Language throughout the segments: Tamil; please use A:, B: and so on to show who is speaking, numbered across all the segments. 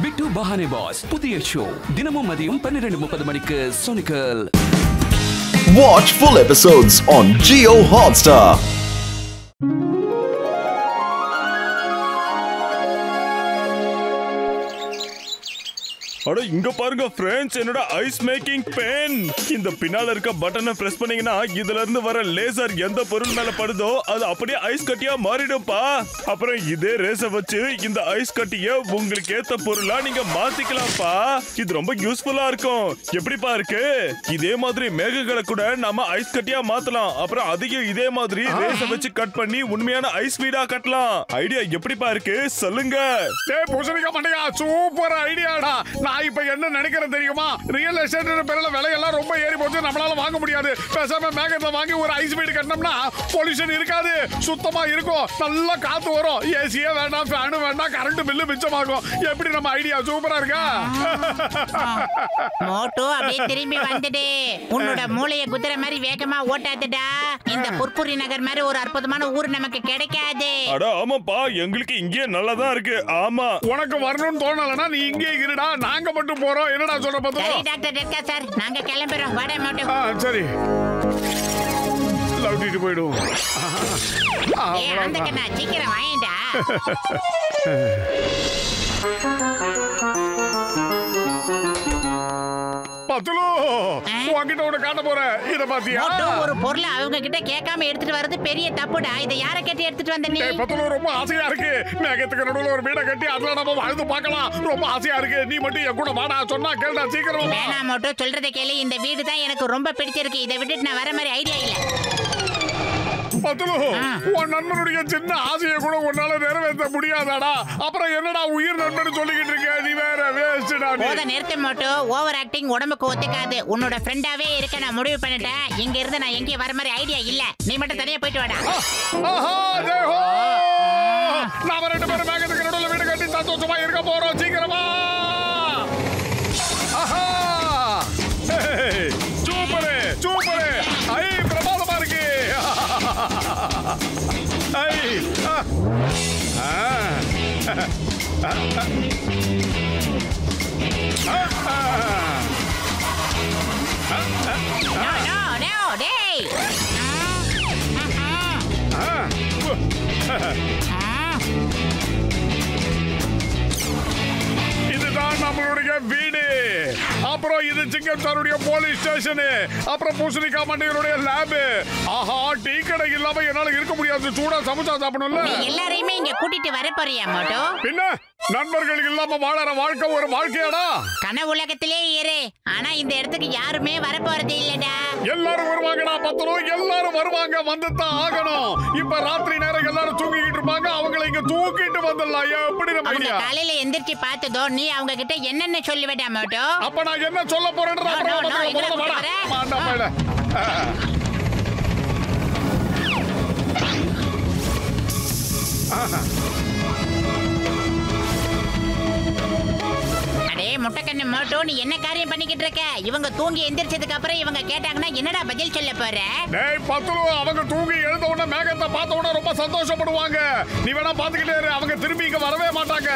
A: பிட்டு பஹானே பாஸ் புதிய ஷோ தினமும் மதியம் 12:30 மணிக்கு சோனிக்கல்.
B: Watch full episodes on Jio Hotstar.
C: அட இங்க பாருங்க फ्रेंड्स, என்னோட ஐஸ் மேக்கிங் பென். இந்த பின்னால இருக்க பட்டனை பிரஸ் பண்ணீங்கன்னா இதுல இருந்து வர லேசர் எந்த பொருள் மேல படுதோ அது அப்படியே ஐஸ் கட்டியா மாறிடும்பா. அப்புறம் இதே ரேஸ வச்சு இந்த ஐஸ் கட்டிய உங்களுக்கு ஏத்த பொருளா நீங்க மாத்திக்கலாம்ப்பா. இது ரொம்ப யூஸ்ஃபுல்லா இருக்கும். எப்படிப்பா இருக்கு? இதே மாதிரி மேகங்களை கூட நாம ஐஸ் கட்டியா மாத்தலாம். அப்புறம் அதையும் இதே மாதிரி ரேஸ வச்சு கட் பண்ணி உண்மையான ஐஸ் வீடா கட்டலாம். ஐடியா எப்படிப்பா இருக்கு சொல்லுங்க.
D: டேய் பூசணிக்கா மண்டையா, சூப்பர் ஐடியாடா. நான் இப்ப என்ன நினைக்கிறேன் தெரியுமா? ரியல் எஸ்டேட் பேர்ல விலையெல்லாம் ரொம்ப ஏறி போச்சு, நம்மளால வாங்க முடியாது. பேசாம மேகத்துல வாங்கி ஒரு ஐஸ் வீடு கட்டினோம்னா பொல்யூஷன் இருக்காது, சுத்தமா இருக்கும், நல்லா காத்து வரும், ஏசியே வேண்டாம், ஃபேனும் வேண்டாம், கரண்ட் பில்லு மிச்சமாகும். எப்படி நம்ம ஐடியா சூப்பரா இருக்கா?
E: மோட்டோ அப்படியே திரும்பி வந்துடு. உன்னோட மூளைய குதிரை மாதிரி வேகமா ஓட்டாதடா. இந்த புர்புரி நகர் மாதிரி ஒரு அற்புதமான ஊர் நமக்கு கிடைக்காது.
C: அட ஆமாப்பா, எங்களுக்கு இங்கே நல்லதா இருக்கு. ஆமா,
D: உனக்கு வரணும்னு தோணலனா நீ இங்கே இருடா, நாங்க மட்டும் போறோம். என்னடா சொல்ற பத்து?
E: சரி டாக்டர் டெக்கா சார், நாங்க கிளம்புறோம். வாடா மோட்டோ.
D: சரி, லவுட்டிட்டு போயிடுவோம்.
E: அந்த கண்ணா சீக்கிரம் வாயேண்டா.
D: பத்துலு, உன்கிட்ட ஒண்ணு காட்ட போறேன். இத பாத்தியா?
E: ஒரு பொருளை அவங்க கிட்ட கேட்காம எடுத்துட்டு வர்றது பெரிய தப்புடா. இதை யார கட்டி எடுத்துட்டு வந்த நீ?
D: பத்துலு, ரொம்ப ஆசையா இருக்கு. மேகத்துக்கு நடுவுல ஒரு வீட கட்டி அதுல நம்ம வாழ்ந்து பார்க்கலாம். ரொம்ப ஆசையா இருக்கு. நீ மட்டும் என் கூட வாடா. சொன்னா கேளுடா, சீக்கிரம்.
E: வேணாம் மோட்டோ, சொல்றதை கேளு. இந்த வீடு தான் எனக்கு ரொம்ப பிடிச்சிருக்கு. இதை விட்டுட்டு நான் வர மாதிரி ஐடியா இல்ல.
D: பத்துலு, உன் நண்பனுடைய சின்ன ஆசையை கூட உன்னால நிறைவேற்ற முடியாதாடா? அப்புறம் என்னடா உயிர் நண்பன் சொல்லிக்கிட்டு இருக்க? நீ வேற வேஸ்டா.
E: போத நிறுத்த மோட்டோ, ஓவர் ஆக்டிங் உடம்புக்கு ஒத்துக்காது. உன்னோட ஃப்ரெண்டாவே இருக்க நான் முடிவு பண்ணிட்டேன். இங்க இருந்து நான் எங்கேயும் வர மாதிரி ஐடியா இல்ல. நீ மட்டும் தனியா போயிட்டு வாடா.
D: நாம ரெண்டு பேரும் மேகத்துக்கு நடுவுல வீடு கட்டி சந்தோஷமா இருக்க போறோம். சீக்கிரமா. Super super. ஐ பிரமாதமா இருக்கு. ஐ இதுதான் நம்மளுடைய வீடு. அப்புறம் இது சிங்கம் சாருடைய போலீஸ் ஸ்டேஷன். அப்புறம் பூசணிக்கா மண்டையருடைய லேப். ஆஹா, டீ கடை இல்லாம என்னால இருக்க முடியாது. சூடா சமைச்சா சாப்பிடணும்ல.
E: எல்லாரையுமே இங்க கூட்டிட்டு வர போறியா மோட்டோ?
D: பின்ன நண்பர்கள் இல்லாம வாழற வாழ்க்கை ஒரு வாழ்க்கையாடா?
E: கனவு உலகத்திலே இரு. ஆனா இந்த இடத்துக்கு யாருமே வர போறது இல்லடா.
D: எல்லாரும் வருவாங்கடா பத்தலோ, எல்லாரும் வருவாங்க, வந்துதான் ஆகணும். இப்ப ராத்திரி நேரம் எல்லாரும் தூங்கிக்கிட்டு இருப்பாங்க, அவங்களை இங்க தூக்கிட்டு வந்துடலாம். எப்படி நம்ம ஐடியா?
E: காலையில எந்திரிச்சு பார்த்ததோ நீ அவங்க கிட்ட என்னென்ன சொல்லுவேடா மோட்டோ?
D: அப்ப நான் என்ன சொல்ல போறேன்றத அப்புறம்
E: முட்டைக்கண்ணு மோட்டோ, நீ என்ன காரியம் பண்ணிக்கிட்டு இருக்க? இவங்க தூங்கி எந்திரிச்சதுக்கு அப்புறம் இவங்க கேட்டாங்கன்னா என்னடா பதில் சொல்ல போற?
D: டேய் பத்துலு, அவங்க தூங்கி எழுந்த உடனே மேகத்தை பார்த்த உடனே ரொம்ப சந்தோஷப்படுவாங்க. நீ வேணா பாத்துக்கிட்டே இரு, அவங்க திரும்பி இங்க வரவே மாட்டாங்க.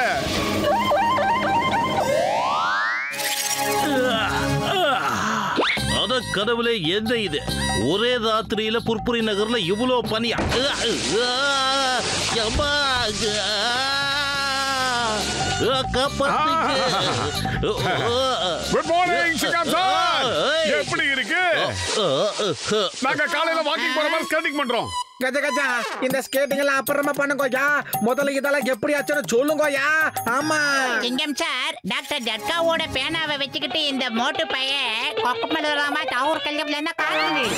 F: அட கடவுளே, என்ன இது? ஒரே ராத்திரியில புர்புரி நகர்ல இவ்வளவு பனியா?
D: குட் மார்னிங் சிங்கம் சார், எப்படி இருக்கு? நாங்க காலையில வாக்கிங் போற மாதிரி ஸ்கேட்டிங் பண்றோம்.
G: கஜா கஜா, இந்த ஸ்கேட்டிங் எல்லாம் அப்புறமா பண்ணுங்கோயா. முதல்ல இதெல்லாம் எப்படி ஆச்சுன்னு சொல்லுங்கோயா. ஆமா
E: சிங்கம் சார், டாக்டர் ஜட்காவோட பேனாவை வச்சுக்கிட்டு இந்த மோட்டு பைய கொக்கமலராம டவர் கல்யாணம் என்ன காரணம்?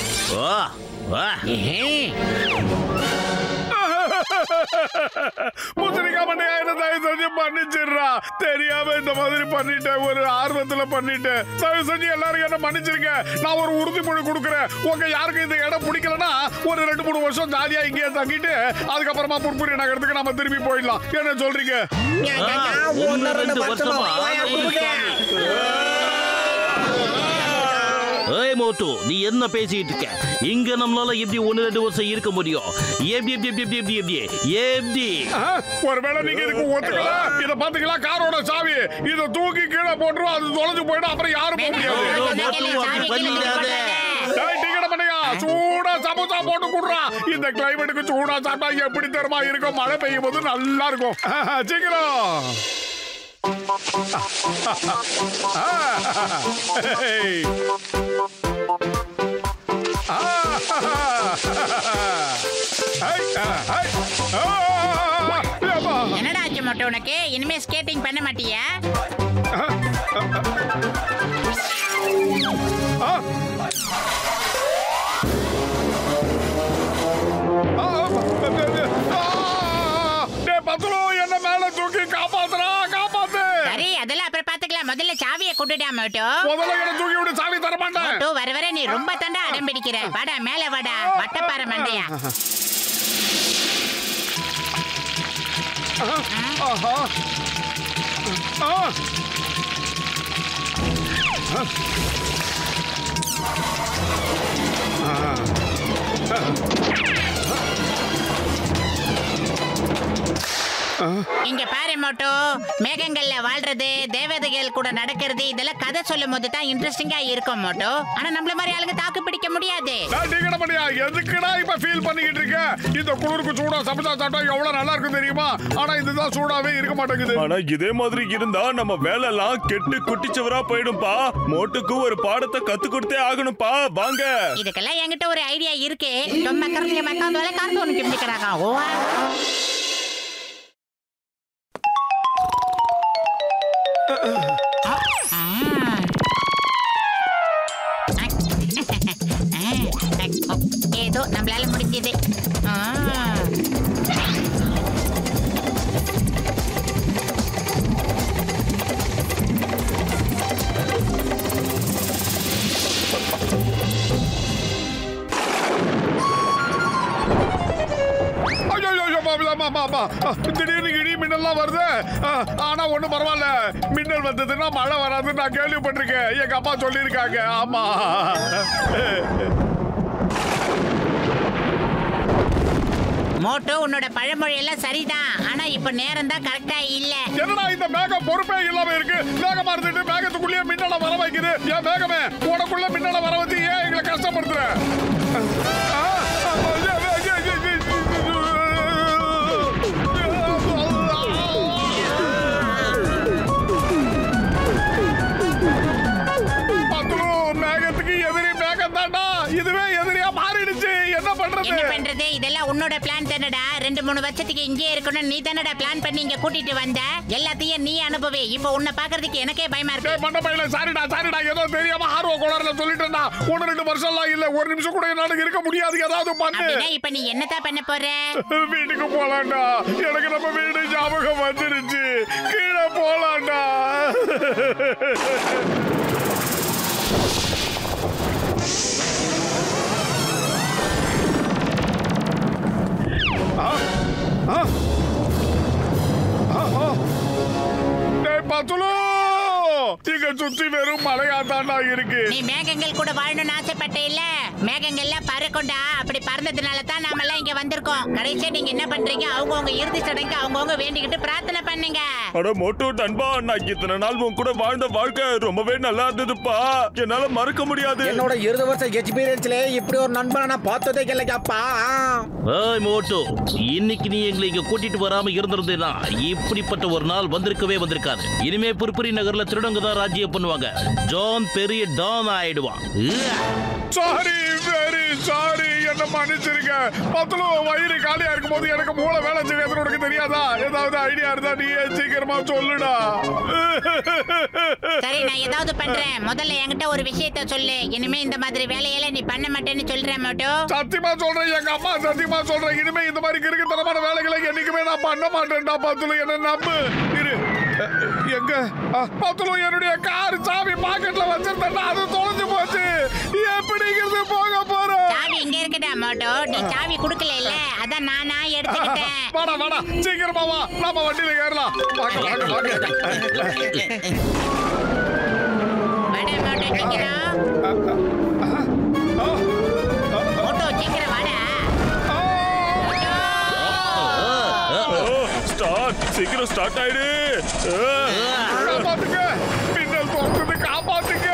D: பூசணிக்கா மண்டையா, என்ன தயவு செஞ்சு மன்னிச்சிடுறா. தெரியாம இந்த மாதிரி பண்ணிட்டேன், ஒரு ஆர்வத்துல பண்ணிட்டேன். தயவு செஞ்சு எல்லாரும் என்ன மன்னிச்சிருங்க. நான் ஒரு உறுதிமொழி கொடுக்குறேன். உங்க யாருக்கு இந்த இடம் பிடிக்கலன்னா ஒரு 2-3 வருஷம் ஜாலியா இங்கே தங்கிட்டு அதுக்கப்புறமா புர்புரி நகரத்துக்கு நம்ம திரும்பி போயிடலாம். என்ன சொல்றீங்க?
F: மோட்டு, நீ என்ன பேசிட்டு இருக்க? இங்க நம்மளால எப்படி 1-2 வருஷம் இருக்க முடியும்? எப்படி
D: ஒருவேளை நீங்க இதுக்கு ஒத்துக்கல, இத பாத்தீங்களா காரோட சாவி, இத தூக்கி கீழே போட்டுரும், அது தொலைஞ்சு போயிடும், அப்புறம் யாரும் போக முடியாது. டிக்கெட் பண்ணியா, சூடா சமோசா போட்டு குடுறா. இந்த கிளைமேட்டுக்கு சூடா சாப்பிட்டா எப்படி தெரியுமா இருக்கும்? மழை பெய்யும் போது நல்லா இருக்கும். சீக்கிரம்.
E: என்னடா ஆச்சு மொட்டை உனக்கு? இனிமே ஸ்கேட்டிங் பண்ண மாட்டியா?
D: என்ன மேல தூக்கி காப்பாத்துறா, காப்பாத்து.
E: சரி, அதெல்லாம் அப்புறம் பாத்துக்கலாம். முதல்ல சாவியை கொண்டுடா மோட்டோ.
D: முதல்ல என்ன தூக்கி விட்டு சாவி தர மாட்டேன்.
E: மோட்டோ, வர வர நீ ரொம்ப தண்டா அடம் பிடிக்கிற. வாடா மேல வாடா, வட்டப்பாற மண்டையா. இங்க பாரு மோட்டோ, மேகங்கள்ல வாழ்றது, தேவதைகள் கூட நடக்கிறது, இதெல்லாம் கதை சொல்லும் போது தான் இன்ட்ரெஸ்டிங்கா இருக்கும் மோட்டோ. ஆனா நம்மள மாதிரி ஆளுங்க தாக்கு பிடிக்க முடியாது.
D: எதுக்குடா இப்ப ஃபீல் பண்ணிக்கிட்டு இருக்க? இந்த குளிருக்கு சூடா சமைச்சா சாப்பிட்டா எவ்வளவு நல்லா இருக்கும் தெரியுமா? ஆனா இதுதான் சூடாவே இருக்க மாட்டேங்குது.
C: ஆனா இதே மாதிரி இருந்தா நம்ம வேலை எல்லாம் கெட்டு குட்டிச்சவரா போயிடும்பா. மோட்டுக்கு ஒரு பாடத்தை கத்து கொடுத்தே ஆகணும்பா. வாங்க.
E: இதுக்கெல்லாம் என்கிட்ட ஒரு ஐடியா இருக்கு. ரொம்ப கரண்டிய மக்காந்து வேலை கார்ட்டூனுக்கு பிடிக்கிறாங்க. ஓவா ஏதோ நம்மளால முடிஞ்சது.
D: திடீர்னு இடி மின்னல்லாம் வருது. ஆனா ஒண்ணும் பரவாயில்ல, மின்னல் வந்ததுன்னா மழை வராது நான் கேள்விப்பட்டிருக்கேன். எங்க அப்பா சொல்லியிருக்காங்க. ஆமா,
E: மோட்டோ, உன்னோட பழமொழி எல்லாம் சரிதான். ஆனா இப்ப நேரம் தான் கரெக்டா இல்ல.
D: என்னடா இந்த மேகம் பொறுப்பே இல்லாம இருக்கு? மேகமா இருந்துட்டு மேகத்துக்குள்ளேயே மின்னல வர வைக்குது. ஏன் மேகமே, உனக்குள்ள மின்னல வர வச்சு ஏன் எங்களை கஷ்டப்படுத்துற?
E: இதெல்லாம் உன்னோட பிளான் தானடா. 2-3 வருஷத்துக்கு இங்கே இருக்கணும் நீ தானடா பிளான் பண்ணி இங்க கூட்டிட்டு வந்த. எல்லாத்தையும் நீ அனுபவி. இப்போ உன்னை பாக்குறதுக்கு எனக்கே பயமா இருக்கு.
D: மண்டபையில சாரிடா, ஏதோ தெரியாம ஆர்வ கோளாறுல சொல்லிட்டேன்டா. 1-2 வருஷம்லாம் இல்ல, ஒரு நிமிஷம் கூட என்னால இருக்க முடியாது. ஏதாவது பண்ணு.
E: இப்ப நீ என்னதான் பண்ண போற?
D: வீட்டுக்கு போலாம்டா. எனக்கு நம்ம வீடு ஞாபகம் வந்துருச்சு. கீழே போலாம்டா. இங்க சுத்தி வெறும் மலையாதாண்டா இருக்கு.
E: நீ மேகங்கள் கூட வாழணும்னு ஆசைப்பட்ட இல்ல? மேகங்கள்லாம் பறக்கொண்டா. அப்படி பறந்ததுனால தான் நாம எல்லாம் இங்க வந்திருக்கோம். கடைசியா நீங்க என்ன பண்றீங்க? அவங்கவுங்க இறுதி சடங்கு அவங்கவுங்க வேண்டிக்கிட்டு பிரார்த்தனை பண்ணுங்க.
C: அட மோட்டு நண்பா, நான் இத்தனை நாள் உன் கூட வாழ்ந்த வாழ்க்கை ரொம்பவே நல்லா இருந்ததுப்பா. என்னால மறக்க முடியாது.
G: என்னோட 20 வருஷம் எக்ஸ்பீரியன்ஸ்ல இப்படி ஒரு நண்பனை நான் பார்த்ததே இல்லையாப்பா.
F: ஏய் மோட்டு, இன்னைக்கு நீ எங்களை இங்க கூட்டிட்டு வராம இருந்திருந்தேன்னா இப்படிப்பட்ட ஒரு நாள் வந்திருக்கவே வந்திருக்காது. இனிமே புர்புரி நகர்ல திருடங்க தான் ராஜ்யம் பண்ணுவாங்க. ஜான் பெரிய டான் ஆயிடுவான்.
D: சாரி, வெரி சாரி, என்ன மன்னிச்சிருக்க. பத்துலோ வயிறு காலியா இருக்கும் போது எனக்கு மூளை வேலை செய்யாது. உனக்கு தெரியாதா? ஏதாவது ஐடியா இருந்தா நீ சீக்கிரமா சொல்லுடா.
E: சரி, நான் ஏதாவது பண்றேன். முதல்ல என்கிட்ட ஒரு விஷயத்த சொல்லு. இனிமே இந்த மாதிரி வேலையெல்லாம் நீ பண்ண மாட்டேன்னு சொல்றேன் மோட்டோ.
D: சத்தியமா சொல்றேன், எங்க அம்மா சத்தியமா சொல்றேன். இனிமே இந்த மாதிரி கிறுக்குத்தனமான வேலைகளை என்னைக்குமே நான் பண்ண மாட்டேன்டா. பத்துலோ என்ன நம்பு. இரு, எங்க பத்துலோ என்னுடைய கார் சாவி பாக்கெட்ல வச்சிருந்தா அது தொலைஞ்சு போச்சு. எப்படிங்கிறது போக போறோம்.
E: சாவி இங்க இருக்குடா மோட்டோ. நீ சாவி குடுக்கல இல்ல, அதான் நானா எடுத்துக்கிட்டேன்.
D: வாடா வாடா, சீக்கிரமா வா, நாம வண்டியில ஏறலாம். வாங்க வாங்க வாங்க.
E: வாடா மோட்டோ. மோட்டோ சீக்கிரம். மோட்டோ சீக்கிரம் வாடா.
C: ஸ்டார்ட், சீக்கிரம் ஸ்டார்ட் ஆயிடு.
D: காப்பாத்துங்க, மின்னல் தோன்றது, காப்பாத்துங்க.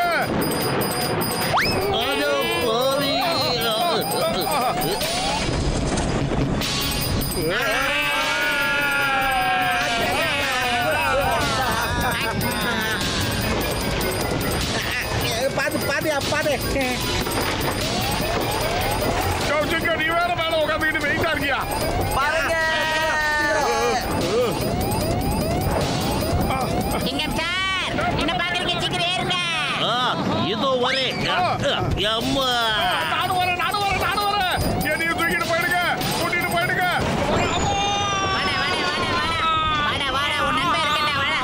G: பாது
D: கௌசிங்க, நீ வேற மேல உட்காந்துக்கிட்டு வெயிட்டா இருக்கியா?
E: சிங்கம் சார், என்ன பாக்குறீங்க? சீக்கிரம் ஏறுங்க.
F: இதோ வரேன். அம்மா
D: நானும் வரேன். என்னையும் தூக்கிட்டு போயிடுங்க, கூட்டிட்டு போயிடுங்க.
E: வாடா வாடா வாடா வாடா வாடா வாடா, உன் நண்பன் இருக்கேன்டா, வாடா.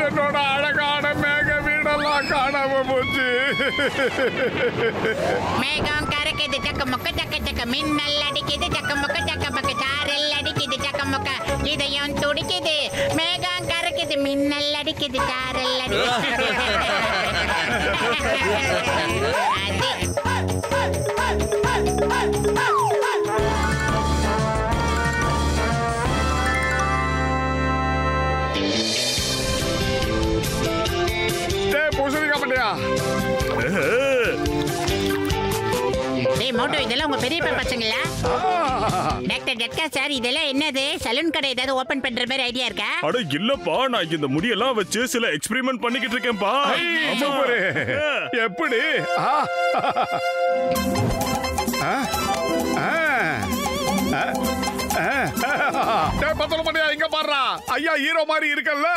D: என்னோட அழகான மேக வீடெல்லாம் காணாம போச்சு.
E: மேகம் கரைக்குது சக்க முக்க சக்க சக்க, மின்னல் அடிக்குது சக்க முக்க சக்க முக்க, சாரல் அடிக்குது சக்க முக்க, இதயம் துடிக்குது. மேகம் கரைக்குது, மின்னல் அடிக்குது, சாரல் அடிக்குது.
D: பூசணிக்கா பண்ணியா?
E: டேய் மோட்டோ, இதெல்லாம் உங்க பெரியப்பா பசங்களா? டாக்டர் ஜட்கா சார், இதெல்லாம் என்னது? சலூன் கடை ஏதாவது ஓபன் பண்ற மாதிரி ஐடியா இருக்கா?
C: அட இல்லப்பா, நான் இந்த முடியெல்லாம் வச்சு சில எக்ஸ்பெரிமெண்ட் பண்ணிக்கிட்டு இருக்கேன்பா.
D: சூப்பர். எப்படி? இங்க பாடுறா, ஐயா ஹீரோ மாதிரி இருக்கல்ல.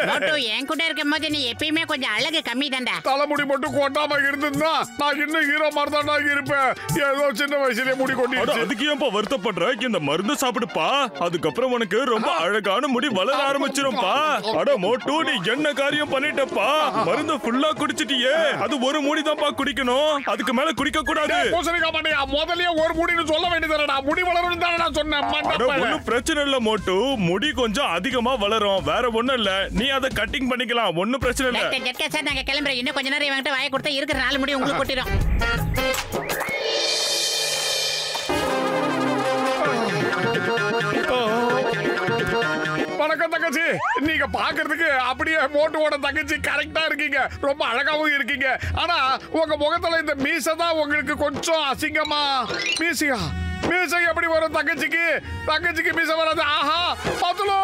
E: மோட்டோ, என் கூட இருக்கும் போது நீ எப்பயுமே கொஞ்சம் அழகு கம்மி தான்டா.
D: தலைமுடி மட்டும் கொட்டாம இருந்ததுன்னா நான் இன்னும் ஹீரோ மாதிரி தான் இருப்பேன். ஏதோ சின்ன வயசுலயே முடி கொட்டிடுச்சு.
C: அதுக்கு ஏன்பா வருத்தப்படுற? இந்த மருந்து சாப்பிடுப்பா, அதுக்கப்புறம் உனக்கு ரொம்ப அழகான முடி வளர ஆரம்பிச்சிரும்பா. அட மோட்டு, நீ என்ன காரியம் பண்ணிட்டப்பா? மருந்து ஃபுல்லா குடிச்சிட்டியே, அது ஒரு முடி தான்ப்பா குடிக்கணும், அதுக்கு மேல குடிக்க கூடாது.
D: பூசணிக்கா பண்ணியா, முதல்லயே ஒரு முடின்னு சொல்ல வேண்டியதுடா. முடி வளரும் தானே நான் சொன்னேன்.
C: ஒன்னும் பிரச்சனை இல்ல மோட்டு, முடி கொஞ்சம் அதிகமா வளரும், வேற ஒண்ணும் இல்ல. நீ அதை கட்டிங் பண்ணிக்கலாம், ஒன்னும் பிரச்சனை இல்ல.
E: டாக்டர் ஜட்கா சார், நாங்க கிளம்புறோம். இன்னும் கொஞ்ச நேரம் இவங்கிட்ட வாயை கொடுத்தா இருக்கிற 4 முடி உங்களுக்கு கொட்டிடும்.
D: வணக்கம் தங்கச்சி. நீங்க பாக்குறதுக்கு அப்படியே மோட்டுவோட தங்கச்சி கரெக்டா இருக்கீங்க, ரொம்ப அழகாவும் இருக்கீங்க. ஆனா உங்க முகத்துல இந்த மீசை தான் உங்களுக்கு கொஞ்சம் அசிங்கமா. மீசை எப்படி வரும் தங்கச்சிக்கு? தங்கச்சிக்கு மீசை வராது. ஆஹா பத்துலோ.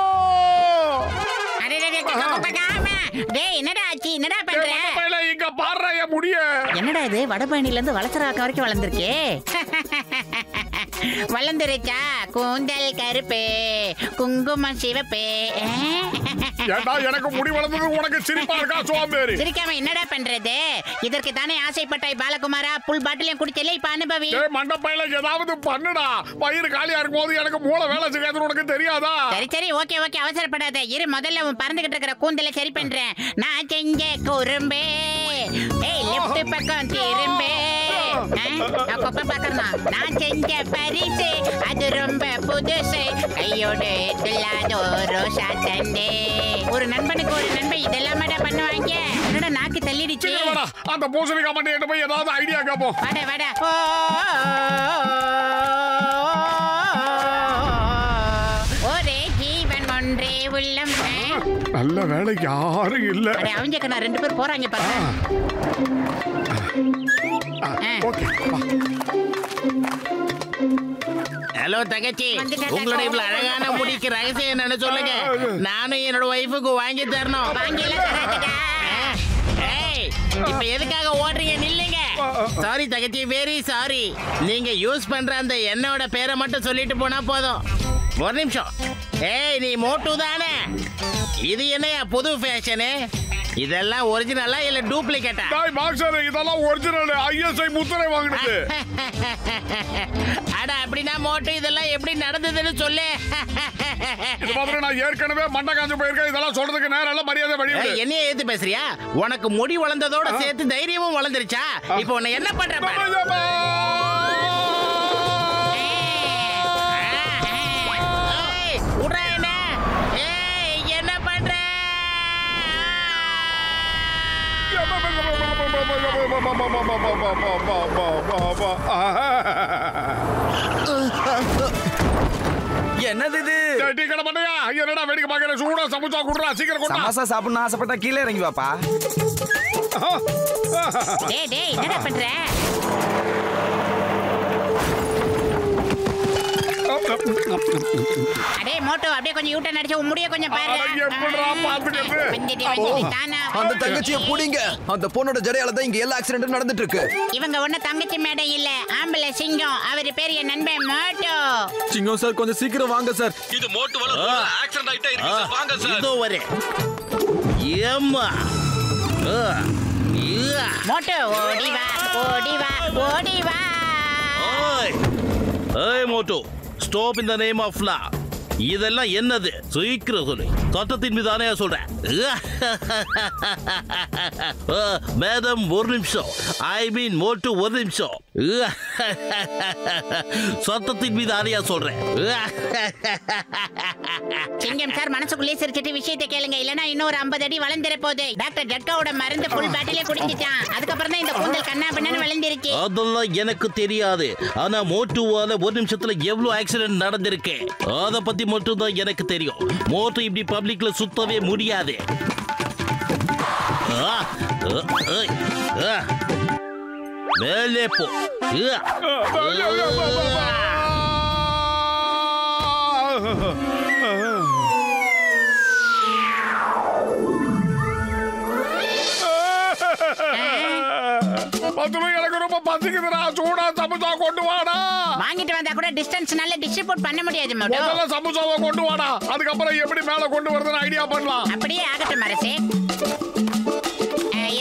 E: டேய், என்னடா ஆச்சு? என்னடா பண்ற?
D: இங்க பாடுற என் முடிய.
E: என்னடா இது, வடபழனில இருந்து வளசராக்க வரைக்கும் வளர்ந்துருக்கே. வளர்ந்துருச்சா? கூந்தல் கருப்பு, குங்குமம் சிவப்பு.
D: ஏண்டா எனக்கு முடி வளர்ந்தது உனக்கு சிரிப்பா இருக்கா சோம்பேறி?
E: சிரிக்காம என்னடா பண்றது? இதற்கு தானே ஆசைப்பட்டாய் பாலகுமாரா. புல் பாட்டிலையும் குடிச்சல, இப்ப அனுபவி.
D: மண்டப்பையில ஏதாவது பண்ணுடா. வயிறு காலியா இருக்கும் போது எனக்கு மூளை வேலை செய்யாதுன்னு உனக்கு தெரியாதா?
E: சரி ஓகே அவசரப்படாத. இரு, முதல்ல உன் பறந்துகிட்டு இருக்கிற கூந்தலை சரி பண்றேன். நான் செஞ்ச குறும்பே, ஏய் லெஃப்ட் பக்கம் திரும்பே. கொப்பை பாக்கணும். நான் செஞ்ச பரிசு அது ரொம்ப புதுசு, கையோடு துள்ளாத ரோசா தண்டே. ஒரு நண்பனுக்கு ஒரு நண்பன் இதெல்லாம் பண்ணுவாங்க. என்னோட நாக்கு தள்ளிடுச்சு.
D: அந்த பூசணிக்கா மட்டும் போய் ஏதாவது ஐடியா கேப்போம்.
E: வாடா ஒரே ஜீவன் ஒன்றே உள்ளம்.
D: நல்ல வேலை யாரும் இல்ல.
E: அவங்க கண்ணா 2 பேர் போறாங்க பாரு.
D: ஓகே.
F: ஹலோ தங்கச்சி, உங்களோட இவ்வளவு அழகான முடிக்கு ரகசியம் என்னன்னு சொல்லுங்க. நானும் என்னோட ஒய்ஃபுக்கு வாங்கி தரணும். இப்ப எதுக்காக ஓடுறீங்க? நில்லுங்க. சாரி தங்கச்சி, வெரி சாரி. நீங்க யூஸ் பண்ற அந்த எண்ணெயோட பேரை மட்டும் சொல்லிட்டு போனா போதும். ஒரு நிமிஷம். ஏய், நீ மோட்டு தானே? இது என்னையா புது ஃபேஷனு? இதெல்லாம் ஒரிஜினலா இல்ல டூப்ளிகேட்டா?
D: டேய் மாக்சர், இதெல்லாம் ஒரிஜினல். ஐஎஸ்ஐ முத்திரை வாங்குனது.
F: அட அப்படினா மோட்டு இதெல்லாம் எப்படி நடந்ததுன்னு சொல்லு.
D: இது மாதிரி நான் ஏற்கனவே மண்டை காஞ்சு போயிருக்கேன். இதெல்லாம் சொல்றதுக்கு நேரம் இல்ல, மரியாதை வழி.
F: என்னைய ஏத்து பேசுறியா? உனக்கு முடி வளர்ந்ததோட சேர்த்து தைரியமும் வளர்ந்துருச்சா? இப்போ உன்னை என்ன பண்ற?
H: என்னது இது?
D: டீ கடை பண்ணையா, என்னடா வேடிக்கை பாக்குற? சூடா சமோசா குடுறா, சீக்கிரம் குடுறா.
H: சமோசா சாப்பிடணும் ஆசைப்பட்டா கீழே இறங்கி வாப்பா.
E: டேய் என்னடா பண்ற? அடே மோட்டோ அப்படியே கொஞ்சம் யூட்டன் அடிச்சு முடிய கொஞ்சம் பாரு.
D: எப்படிடா பாத்துக்கிறது?
E: வந்துட்டு தானா.
B: அந்த தங்கச்சியை புடிங்க. அந்த பொண்ணோட ஜடையால தான் இங்க எல்லா ஆக்சிடென்ட்டும் நடந்துட்டு இருக்கு.
E: இவங்க ஒண்ணு தங்கச்சி மேடை இல்ல, ஆம்பளை சிங்கம். அவரு பேர் என் நண்பன் மோட்டோ.
H: சிங்கம் சார் கொஞ்சம் சீக்கிரம் வாங்க சார்.
F: இது மோட்டு வல ஆக்சிடென்ட் ஆயிட்டே இருக்கு சார். வாங்க சார். இதோ வரேன். ஏம்மா.
E: மோட்டோ ஓடி வா ஓடி வா ஓடி வா.
F: ஓய். ஏய் Motu. Stop in the name of law. இதெல்லாம் என்னது? சீக்கிரம் சொல்லு. சட்டத்தின் மீது ஆணையா சொல்றேன். மேடம் ஒரு நிமிஷம். ஐ மீன் மோட்டு ஒரு நிமிஷம். சட்டத்தின் மீது ஆணையா சொல்றேன்.
E: சிங்கம் சார் மனசுக்குள்ளே சிரிச்சிட்டு விஷயத்தை கேளுங்க, இல்லனா இன்னொரு 50 அடி வளர்ந்துற போகுது. டாக்டர் ஜட்காவோட மருந்து ஃபுல் பாட்டிலே குடிச்சிட்டான். அதுக்கப்புறம் தான் இந்த கூந்தல் கண்ணா பின்னான்னு வளர்ந்துருச்சு.
F: அதெல்லாம் எனக்கு தெரியாது. ஆனா மோட்டுவால ஒரு நிமிஷத்துல எவ்வளவு ஆக்சிடென்ட் நடந்திருக்கு அத பத்தி மட்டும் தான் எனக்கு தெரியும். மோட்டு இப்படி பப்ளிக்ல சுத்தவே முடியாது. மேலே போ.
D: எனக்கு ரொம்ப பசிக்குதுடா, சூடா சமோசா கொண்டு வாடா.
E: வாங்கிட்டு வந்தா கூட டிஸ்டன்ஸ் நல்லா டிஸ்ட்ரிபியூட் பண்ண முடியாது மோட்டோ.
D: முதல்ல சமோசாவை கொண்டு வாடா, அதுக்கப்புறம் எப்படி மேல கொண்டு வரதுன்னு ஐடியா பண்ணலாம்.
E: அப்படியே ஆகட்டும் அரசே.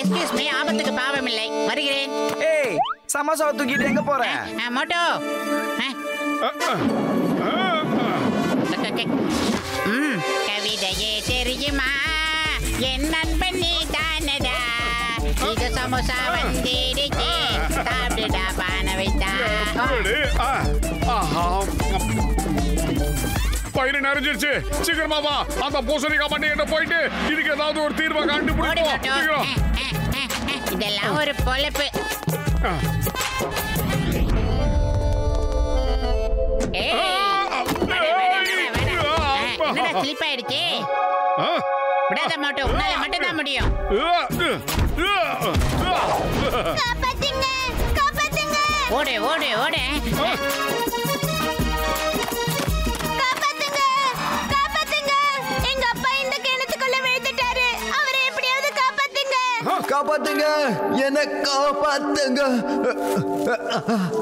E: எக்ஸ்கியூஸ் மீ, ஆபத்துக்கு பாவம் இல்லை, வருகிறேன்.
H: ஏய் சமோசாவை தூக்கிட்டு எங்க போற?
E: மோட்டோ கவிதையே தெரியுமா என் நண்பன் நீ தானடா. இது சமோசா வந்திருச்சு, சாப்பிடுடா பான வைத்தா.
D: பயிறு நிறைஞ்சிருச்சு, சீக்கிரமா வா. அந்த பூசணிக்காய் பண்ணி போயிட்டு இதுக்கு ஏதாவது ஒரு தீர்வை கண்டுபிடிப்போம்.
E: இதெல்லாம் ஒரு பொழப்பு. என்னடா ஸ்லிப் ஆயிடுச்சு? விடாத மாட்டோம், உன்னால மட்டும் தான் முடியும்.
I: காப்பாத்துங்க காப்பாத்துங்க
E: ஓடு ஓடு ஓடு.
I: காப்பாத்துங்க காப்பாத்துங்க. எங்க அப்பா இந்த கிணத்துக்குள்ள விழுந்துட்டாரு. அவரை எப்படியாவது காப்பாத்துங்க.
B: காப்பாத்துங்க, என்ன காப்பாத்துங்க.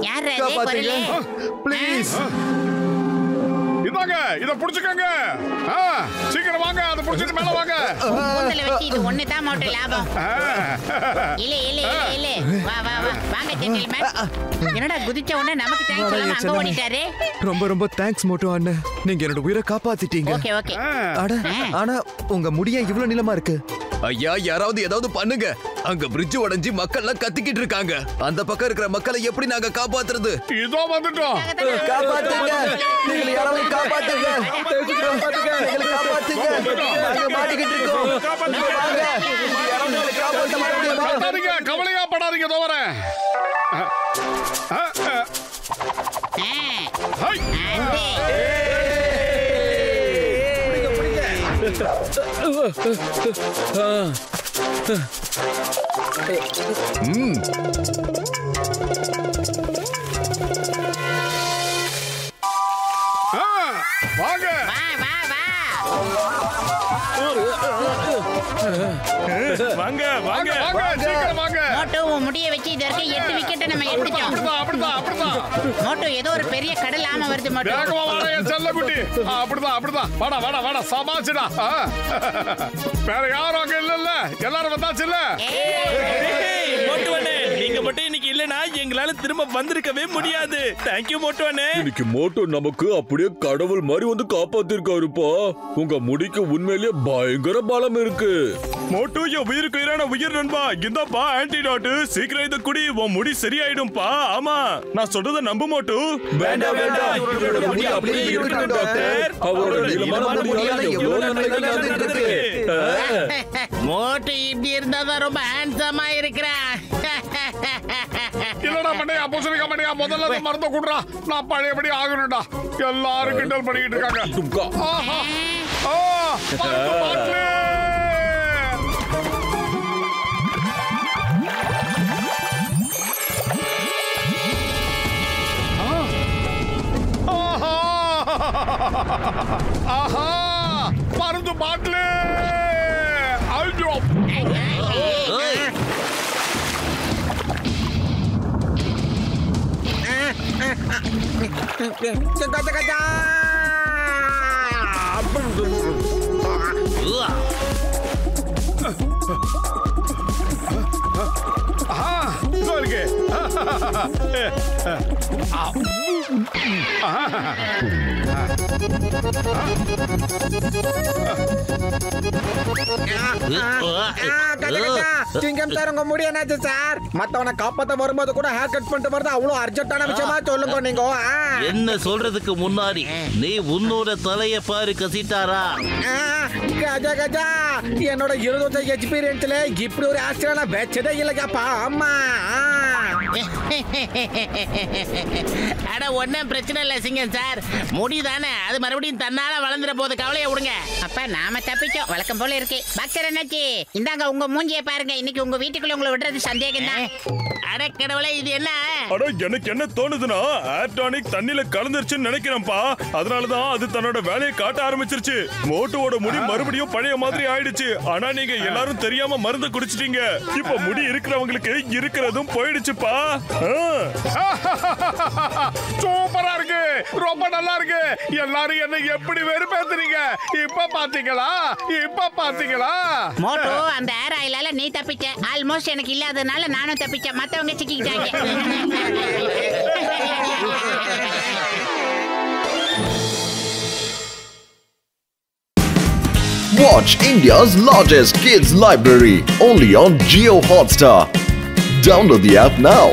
E: யார்
B: காப்பாத்துங்க ப்ளீஸ்.
D: இதாங்க, இத புடிச்சுக்கங்க. சீக்கிரம் வாங்க, அத புடிச்சிட்டு மேல வாங்க.
E: கூந்தல வச்சு இது ஒண்ணு தான் மோட்டோ லாபம். இல்ல இல்ல இல்ல வா வா வா வாங்க ஜென்டில்மேன். என்னடா குதிச்ச உடனே நமக்கு தேங்க்ஸ் சொல்லாம அங்க ஓடிட்டாரு.
B: ரொம்ப ரொம்ப தேங்க்ஸ் மோட்டோ அண்ணன், நீங்க என்னோட உயிரை காப்பாத்திட்டீங்க.
E: Okay okay.
B: அட ஆனா உங்க முடிய இவ்வளவு நீளமா இருக்கு. ஐயா யாராவது ஏதாவது பண்ணுங்க. அங்க பிரிட்ஜ் உடைஞ்சு மக்கள்லாம் கத்திக்கிட்டு இருக்காங்க. அந்த பக்கம் இருக்கிற மக்களை எப்படி நாங்க காப்பாத்துறது?
D: இதோ வந்துட்டோம்.
B: காப்பாத்துங்க, நீங்க யாராவது காப்பாத்துங்க. எங்களை காப்பாத்துங்க, நாங்க மாட்டிக்கிட்டு இருக்கோம். வாங்க, யாராவது எங்களை காப்பாத்த முடியுமா?
D: படாதீங்க, கவலையா படாதீங்க, இதோ வரேன். வாங்க
C: வாங்க வாங்க
D: சீக்கிரம் வாங்க.
E: மோட்டோ முடிய வச்சு இது வரைக்கும் 8 விக்கெட்டை நம்ம எடுத்துட்டோம்.
D: அப்படிதான்.
E: மோட்டோ ஏதோ ஒரு பெரிய கடல் ஆமை வருது மோட்டோ.
D: வேகமா வாடா என் செல்லக்குட்டி. அப்படிதான். வாடா சமாச்சுடா. வேற யாரும் அங்க இல்ல, எல்லாரும் வந்தாச்சு இல்ல.
C: மோட்டுவனே, நீங்க மட்டும் இன்னைக்கு இல்லனா எங்களால திரும்ப வந்திருக்கவே முடியாது. தேங்க் யூ மோட்டுவனே.
J: இன்னைக்கு மோட்டோ நமக்கு அப்படியே கடவுள் மாதிரி வந்து காப்பாத்திருக்காருப்பா. உங்க முடிக்கு உண்மையிலேயே பயங்கர பலம் இருக்கு.
C: மோட்டு என் உயிருக்கு உயிரான உயிர் நண்பா, இந்தப்பா ஆன்டிடோட். சீக்கிரம் இத குடி, உன் முடி சரியாயிடும்பா. ஆமா, நான் சொல்றத நம்பு மோட்டு.
J: வேண்டாம் இவரோட முடி அப்படியே இருக்கட்டும் டாக்டர். அவரோட நீளமான முடியால எவ்வளவு நன்மைகள் நடந்துட்டு இருக்கு.
F: மோட்டு இப்படி இருந்தாதான் ரொம்ப ஹேண்ட்ஸமா இருக்கிறான்.
D: மண்டையா பூசணிக்கா மண்டையா முதல்ல அந்த மருந்த குடுறா. நான் பழையபடி ஆகணும்டா. எல்லாரும் கிண்டல் பண்ணிக்கிட்டு இருக்காங்க. ஆஹா. மருந்து பாட்டிலு. ஆஹா மருந்து பாட்டிலு. ஐயோ இருக்கு.
G: சிங்கம் சார் உங்க முடி என்னாச்சு சார்? மத்தவனை காப்பாத்த வரும்போது கூட ஹேர் கட் பண்ணிட்டு வருது. அவ்வளவு அர்ஜென்ட்டான விஷயமா சொல்லுங்க நீங்க.
F: என்ன சொல்றதுக்கு முன்னாடி நீ உன்னோட தலைய பாரு கசிட்டாரா.
G: கஜா கஜா என்னோட 20 வருஷம் எக்ஸ்பீரியன்ஸ்ல இப்படி ஒரு ஆச்சரியம் நான் வெச்சதே இல்லையாப்பா. அம்மா
E: அட ஒன்னும் பிரச்சனை இல்ல சிங்கம் சார். முடிதானே அது மறுபடியும் தன்னால வளர்ந்துற போது கவலையை விடுங்க. அப்ப நாம தப்பிச்சோம். வழக்கம் போல இருக்கு. பக்தர் என்னாச்சு? இந்தாங்க உங்க மூஞ்சியை பாருங்க. இன்னைக்கு உங்க வீட்டுக்குள்ள உங்களை விடுறது சந்தேகம் தான். அட கடவுளே இது என்ன?
C: அட எனக்கு என்ன தோணுதுன்னா ஏர்டானிக் தண்ணில கலந்துருச்சுன்னு நினைக்கிறேன்ப்பா. அதனாலதான் அது தன்னோட வேலையை காட்ட ஆரம்பிச்சிருச்சு. மோட்டோட முடி மறுபடியும் பழைய மாதிரி ஆயிடுச்சு. ஆனா நீங்க எல்லாரும் தெரியாம மருந்து குடிச்சிட்டீங்க. இப்ப முடி இருக்கிறவங்களுக்கு இருக்கிறதும் போயிடுச்சுப்பா.
D: சூப்பரா இருக்கு. ரொம்ப நல்லா இருக்கு. எல்லாரும் என்ன எப்படி வெறுப்பேத்துறீங்க. இப்ப பாத்தீங்களா? இப்ப பாத்தீங்களா?
E: மோட்டோ அந்த ஏர் ஆயிலால நீ தப்பிச்ச. ஆல்மோஸ்ட் எனக்கு இல்லாதனால நானும் தப்பிச்சேன். மத்தவங்க சிக்கிட்டாங்க.
K: Watch India's largest kids library only on Jio Hotstar. Download the app now.